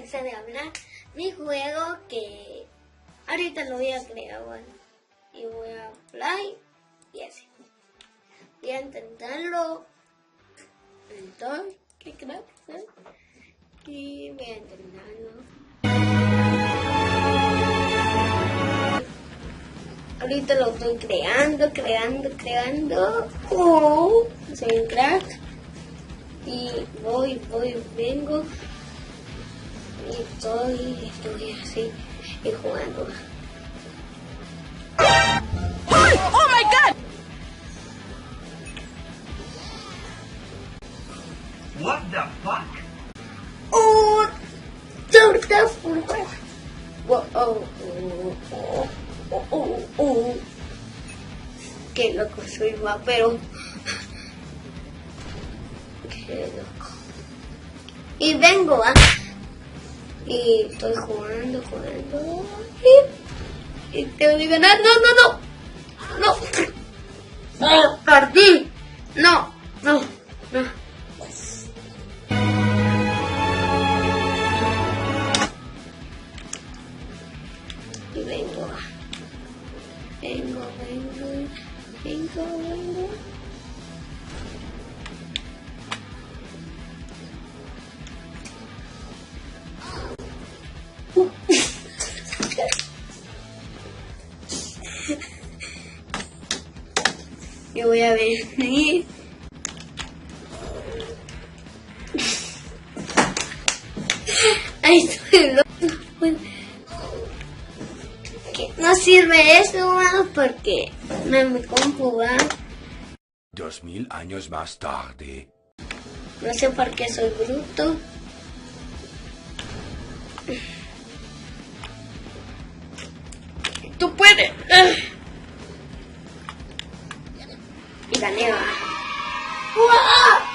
cansé de hablar. Mi juego que ahorita lo voy a crear, bueno, y voy a play y así. Voy a intentarlo. Entonces, ¿qué creo? Y voy a intentarlo. Ahorita lo estoy creando. Soy un crack. Y voy, vengo. Y estoy así y jugando. ¡Oh my God! What the fuck? Oh, torta fruta. Qué loco soy, va, pero qué loco. Y vengo, ¿ah? Y estoy jugando. Y tengo que ganar. No. Perdí. No. Y vengo. Yo voy a venir. Ay, estoy loco. No sirve eso, hermano, porque me compu va. 2000 años más tarde. No sé por qué soy bruto. Tú puedes. Y gané, va. ¡Wow!